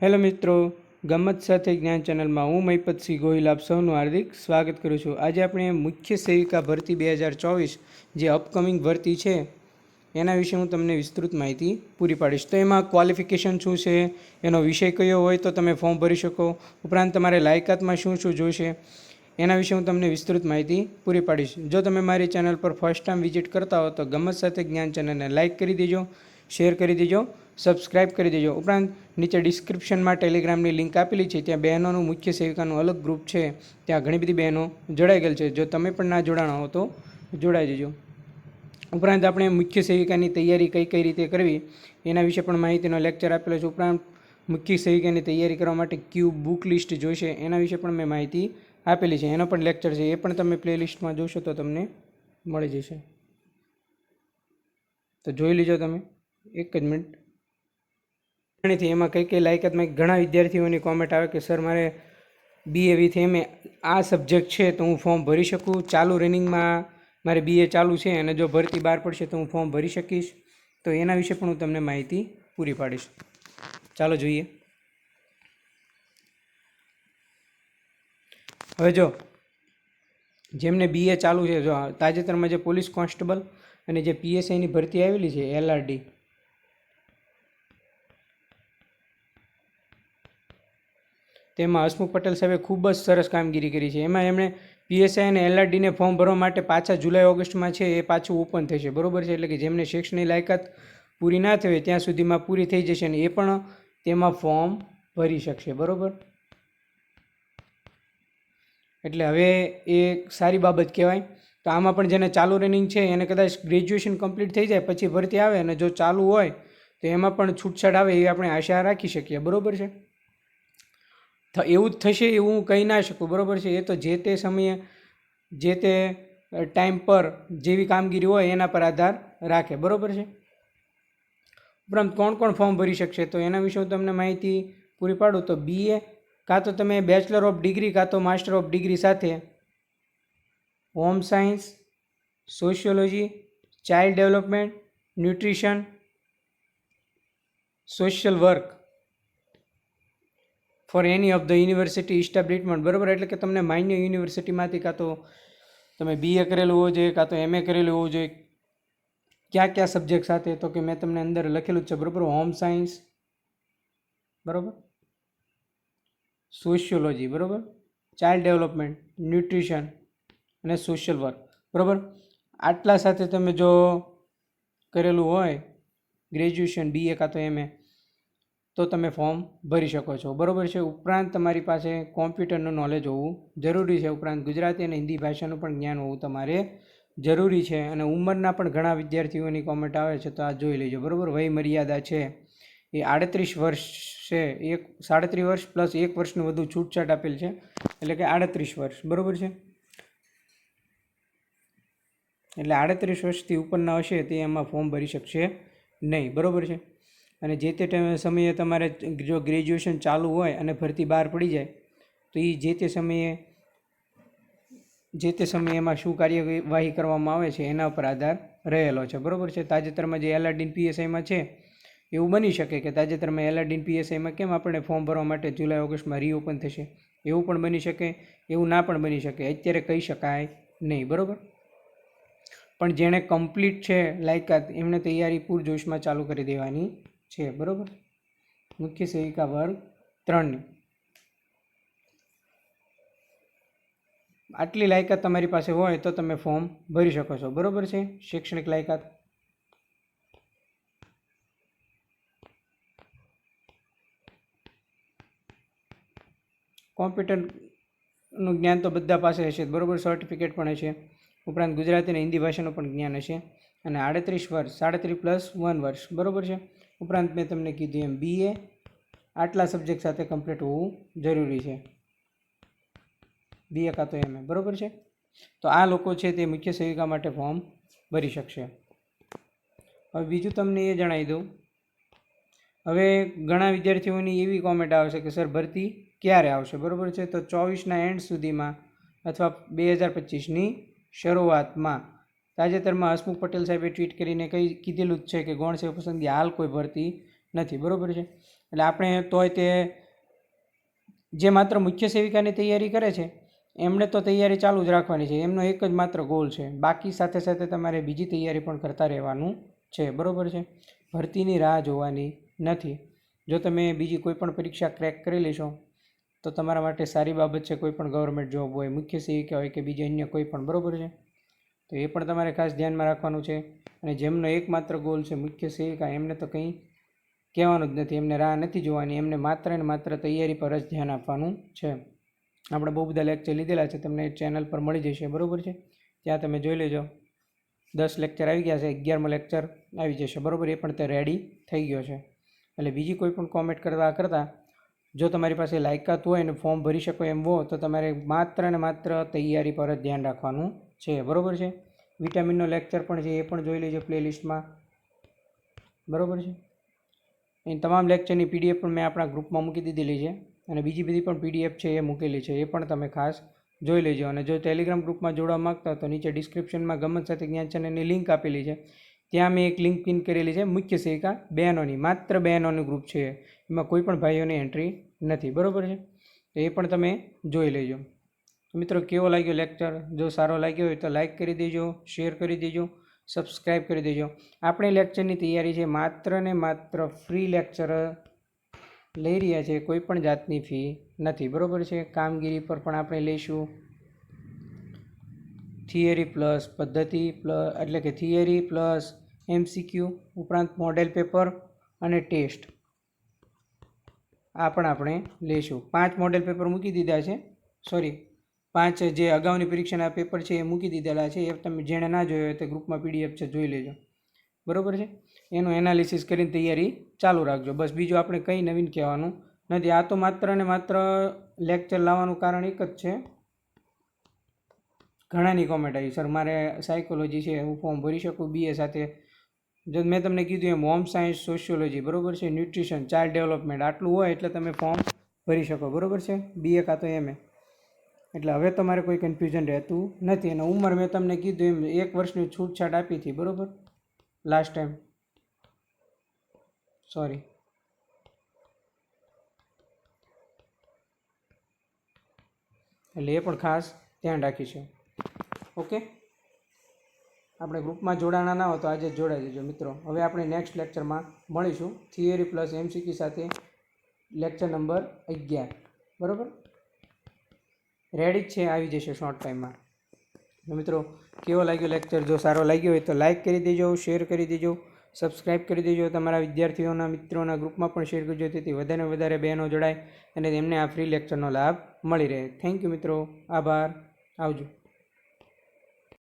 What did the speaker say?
Hello મિત્રો, ગમત સાથે જ્ઞાન ચેનલમાં હું મહિપતસિંહ ગોહિલ આપ સૌનું હાર્દિક સ્વાગત કરું છું। આજે આપણે મુખ્ય સેવિકા ભરતી 2024 જે અપકમિંગ ભરતી છે એના વિશે હું તમને વિસ્તૃત માહિતી પૂરી પાડીશ। તો એમાં ક્વોલિફિકેશન શું છે, એનો વિષય કયો હોય તો તમે ફોર્મ ભરી શકો, ઉપરાંત તમારે લાયકાતમાં શું શું જોઈશે એના વિશે હું તમને વિસ્તૃત માહિતી પૂરી પાડીશ। જો તમે મારી ચેનલ પર ફર્સ્ટ ટાઈમ વિઝિટ કરતા હો તો ગમત સાથે જ્ઞાન ચેનલને લાઇક કરી દેજો, શેર કરી દેજો, સબસ્ક્રાઇબ કરી દેજો। ઉપરાંત નીચે ડિસ્ક્રિપ્શનમાં ટેલિગ્રામની લિંક આપેલી છે, ત્યાં બહેનોનું મુખ્ય સેવિકાનું અલગ ગ્રુપ છે, ત્યાં ઘણી બધી બહેનો જોડાઈ ગયેલ છે। જો તમે પણ ના જોડાણા હો તો જોડાઈ દેજો। ઉપરાંત આપણે મુખ્ય સેવિકાની તૈયારી કઈ કઈ રીતે કરવી એના વિશે પણ માહિતીનો લેક્ચર આપેલો છે। ઉપરાંત મુખ્ય સેવિકાની તૈયારી કરવા માટે ક્યુ બુક લિસ્ટ જોઈશે એના વિશે પણ મેં માહિતી આપેલી છે, એનો પણ લેક્ચર છે, એ પણ તમે પ્લેલિસ્ટમાં જોશો તો તમને મળી જશે। તો જોઈ લીજો તમે, એક જ મિનિટ। એમાં કઈ કઈ લાયકાતમાં ઘણા વિદ્યાર્થીઓની કોમેન્ટ આવે કે સર મારે BA વિથ MA આ સબ્જેક્ટ છે તો હું ફોર્મ ભરી શકું, ચાલુ રનિંગમાં મારે BA ચાલુ છે અને જો ભરતી બહાર પડશે તો હું ફોર્મ ભરી શકીશ? તો એના વિશે પણ હું તમને માહિતી પૂરી પાડીશ। ચાલો જોઈએ। હવે જો જેમને BA ચાલુ છે, જો તાજેતરમાં જે પોલીસ કોન્સ્ટેબલ અને જે PSIની ભરતી આવેલી છે LRD, તેમાં હસમુખ પટેલ સાહેબે ખૂબ જ સરસ કામગીરી કરી છે। એમાં એમણે PSI અને LRDને ફોર્મ ભરવા માટે પાછા જુલાઈ ઓગસ્ટમાં છે એ પાછું ઓપન થશે, બરાબર છે। એટલે કે જેમને શૈક્ષણિક લાયકાત પૂરી ના થઈ ત્યાં સુધીમાં પૂરી થઈ જશે અને એ પણ તેમાં ફોર્મ ભરી શકશે, બરાબર। એટલે હવે એ સારી બાબત કહેવાય। તો આમાં પણ જેને ચાલુ રનિંગ છે એને કદાચ ગ્રેજ્યુએશન કમ્પ્લીટ થઈ જાય પછી ભરતી આવે અને જો ચાલુ હોય તો એમાં પણ છૂટછાટ આવે એવી આપણે આશા રાખી શકીએ, બરાબર છે। તો એવું જ થશે એવું હું કહી ના શકું, બરાબર છે। એ તો જે તે સમયે જે તે ટાઈમ પર જેવી કામગીરી હોય એના પર આધાર રાખે, બરાબર છે। ઉપરાંત કોણ કોણ ફોર્મ ભરી શકશે તો એના વિશે હું તમને માહિતી પૂરી પાડું તો BA કાં તો તમે બેચલર ઓફ ડિગ્રી કાં તો માસ્ટર ઓફ ડિગ્રી સાથે home science, sociology, child development, nutrition, social work for any of the university establishment, બરાબર। એટલે કે તમને માન્ય યુનિવર્સિટીમાંથી કાં તો તમે BA કરેલું હોવું જોઈએ કાં તો MA કરેલું હોવું જોઈએ। ક્યાં ક્યાં સબ્જેક્ટ સાથે તો કે મેં તમને અંદર લખેલું જ છે, બરાબર। હોમ સાયન્સ, બરાબર, સોશિયોલોજી, બરાબર, ચાઇલ્ડ ડેવલપમેન્ટ, ન્યુટ્રિશન અને સોશિયલ વર્ક, બરાબર। આટલા સાથે તમે જો કરેલું હોય ગ્રેજ્યુએશન BA કાં તો MA તો તમે ફોર્મ ભરી શકો છો, બરાબર છે। ઉપરાંત તમારી પાસે કોમ્પ્યુટરનું નોલેજ હોવું જરૂરી છે। ઉપરાંત ગુજરાતી અને હિન્દી ભાષાનું પણ જ્ઞાન હોવું તમારે જરૂરી છે। અને ઉંમરના પણ ઘણા વિદ્યાર્થીઓની કોમેન્ટ આવે છે તો આ જોઈ લેજો, બરાબર। વય મર્યાદા છે એ 38 વર્ષ છે, 37 વર્ષ પ્લસ 1 વર્ષનું વધુ છૂટછાટ આપેલ છે, એટલે કે 38 વર્ષ, બરાબર છે। એટલે 38 વર્ષથી ઉપરના હશે તે એમાં ફોર્મ ભરી શકશે નહીં, બરાબર છે। અને જે તે સમયે તમારે જો ગ્રેજ્યુએશન ચાલુ હોય અને ભરતી બહાર પડી જાય તો એ જે તે સમયે એમાં શું કાર્યવાહી કરવામાં આવે છે એના ઉપર આધાર રહેલો છે, બરાબર છે। તાજેતરમાં જે LRD PSIમાં છે એવું બની શકે કે તાજેતરમાં LRD PSIમાં કેમ આપણે ફોર્મ ભરવા માટે જુલાઈ ઓગસ્ટમાં રીઓપન થશે એવું પણ બની શકે, એવું ના પણ બની શકે, અત્યારે કહી શકાય નહીં, બરાબર। પણ જેણે કમ્પ્લીટ છે લાયકાત એમને તૈયારી પૂરજોશમાં ચાલુ કરી દેવાની છે, બરાબર। મુખ્ય સેવિકા વર્ગ 3ની આટલી લાયકાત તમારી પાસે હોય તો તમે ફોર્મ ભરી શકો છો, બરાબર છે। શૈક્ષણિક લાયકાત કોમ્પ્યુટરનું જ્ઞાન તો બધા પાસે હશે, બરાબર, સર્ટિફિકેટ પણ હશે। ઉપરાંત ગુજરાતી અને હિન્દી ભાષાનું પણ જ્ઞાન હશે અને 38 વર્ષ, 37 પ્લસ 1 વર્ષ, બરાબર છે। ઉપરાંત મેં તમને કીધું એમ BA આટલા સબ્જેક્ટ સાથે કમ્પ્લીટ હોવું જરૂરી છે, BA કાં તો MA, બરાબર છે। તો આ લોકો છે તે મુખ્ય સેવિકા માટે ફોર્મ ભરી શકશે। હવે બીજું તમને એ જણાવી દઉં, હવે ઘણા વિદ્યાર્થીઓની એવી કોમેન્ટ આવશે કે સર ભરતી ક્યારે આવશે, બરાબર છે। તો 24ના એન્ડ સુધીમાં અથવા 2025ની શરૂઆતમાં તાજેતરમાં હસમુખ પટેલ સાહેબે ટ્વીટ કરીને કીધેલું જ છે કે ગૌણ સેવા પસંદગી હાલ કોઈ ભરતી નથી, બરાબર છે। એટલે આપણે તોય તે જે માત્ર મુખ્ય સેવિકાની તૈયારી કરે છે એમણે તો તૈયારી ચાલુ જ રાખવાની છે. એમનો એક જ માત્ર ગોલ છે. બાકી સાથે સાથે તમારે બીજી તૈયારી પણ કરતા રહેવાનું છે. બરાબર છે. ભરતીની રાહ જોવાની નથી. જો તમે બીજી કોઈ પણ પરીક્ષા ક્રેક કરી લેશો તો તમારા માટે સારી બાબત છે. કોઈ પણ ગવર્મેન્ટ જોબ હોય, મુખ્ય સેવિકા હોય કે બીજી અન્ય કોઈ પણ. બરાબર છે. તો એ પણ તમારે ખાસ ધ્યાનમાં રાખવાનું છે. અને જેમનો એકમાત્ર ગોલ છે મુખ્ય સેવિકા, એમને તો કંઈ કહેવાનું જ નથી. એમને રાહ નથી જોવાની. એમને માત્ર ને માત્ર તૈયારી પર જ ધ્યાન આપવાનું છે. આપણે બહુ બધા લેક્ચર લીધેલા છે, તમને ચેનલ પર મળી જશે. બરાબર છે. ત્યાં તમે જોઈ લેજો. 10 લેક્ચર આવી ગયા છે, 11મો લેક્ચર આવી જશે. બરાબર, એ પણ તે રેડી થઈ ગયો છે. એટલે બીજી કોઈ પણ કોમેન્ટ કરતાં જો તમારી પાસે લાયકાત હોય અને ફોર્મ ભરી શકો એમ હો તો તમારે માત્ર ને માત્ર તૈયારી પર જ ધ્યાન રાખવાનું છે. બરાબર છે. વિટામિનનો લેક્ચર પણ છે, એ પણ જોઈ લેજો પ્લેલિસ્ટમાં. બરાબર છે. એ તમામ લેક્ચરની PDF પણ મેં આપણા ગ્રુપમાં મૂકી દીધેલી છે અને બીજી બધી પણ PDF છે એ મૂકેલી છે. એ પણ તમે ખાસ જોઈ લેજો. અને જો ટેલિગ્રામ ગ્રુપમાં જોડવા માગતા તો નીચે ડિસ્ક્રિપ્શનમાં ગમત સાથે જ્ઞાન ચેનલની લિંક આપેલી છે. ત્યાં મેં એક લિંક પિન કરેલી છે મુખ્ય સેવિકા બહેનોની. માત્ર બહેનોનું ગ્રુપ છે, એમાં કોઈ પણ ભાઈઓની એન્ટ્રી નથી. બરાબર છે. તો એ પણ તમે જોઈ લેજો. મિત્રો, કેવો લાગ્યો લેક્ચર? જો સારો લાગ્યો હોય તો લાઈક કરી દેજો, શેર કરી દેજો, સબસ્ક્રાઈબ કરી દેજો. આપણે લેક્ચરની તૈયારી છે માત્ર ને માત્ર ફ્રી લેક્ચર લઈ રહ્યા છે, કોઈ પણ જાતની ફી નથી. બરાબર છે. કામગીરી પર પણ આપણે લઈશું. થિયરી પ્લસ પદ્ધતિ પ્લસ, એટલે કે થિયરી પ્લસ MCQ, ઉપરાંત મોડેલ પેપર અને ટેસ્ટ, આ પણ આપણે લઈશું. 5 મોડેલ પેપર મૂકી દીધા છે. 5 જે અગાઉની પરીક્ષાના પેપર છે એ મૂકી દીધેલા છે. એ તમે જેણે ના જોયો હોય તે ગ્રુપમાં PDF છે, જોઈ લેજો. બરાબર છે. એનું એનાલિસિસ કરીને તૈયારી ચાલુ રાખજો. બસ, બીજું આપણે કંઈ નવીન કહેવાનું નથી. આ તો માત્ર ને માત્ર લેક્ચર લાવવાનું કારણ એક જ છે. ઘણાની કોમેન્ટ આવી, સર મારે સાયકોલોજી છે, હું ફોર્મ ભરી શકું BA સાથે? જો મેં તમને કીધું એમ હોમ સાયન્સ, સોશિયોલોજી, બરાબર છે, ન્યુટ્રિશન, ચાઇલ્ડ ડેવલપમેન્ટ, આટલું હોય એટલે તમે ફોર્મ ભરી શકો. બરાબર છે. BA કાં તો MA. એટલે હવે તમારે કોઈ કન્ફ્યુઝન રહેતું નથી. અને ઉંમર મેં તમને કીધું એમ 1 વર્ષની છૂટછાટ આપી હતી. બરાબર, લાસ્ટ ટાઈમ. એટલે એ પણ ખાસ ધ્યાન રાખીશું. ઓકે, આપણે ગ્રુપમાં જોડાણા ના હો તો આજે જ જોડાઈ દેજો મિત્રો. હવે આપણે નેક્સ્ટ લેક્ચરમાં મળીશું થિયરી પ્લસ MCQ સાથે, લેક્ચર નંબર 11. બરાબર, રેડી જ છે, આવી જશે શોર્ટ ટાઈમમાં. તો મિત્રો, કેવો લાગ્યો લેક્ચર? જો સારો લાગ્યો હોય તો લાઈક કરી દેજો, શેર કરી દેજો, સબસ્ક્રાઈબ કરી દેજો. તમારા વિદ્યાર્થીઓના મિત્રોના ગ્રુપમાં પણ શેર કરજો, તેથી વધારે વધારે બહેનો જોડાય અને તેમને આ ફ્રી લેક્ચરનો લાભ મળી રહે. થેન્ક યુ મિત્રો, આભાર, આવજો.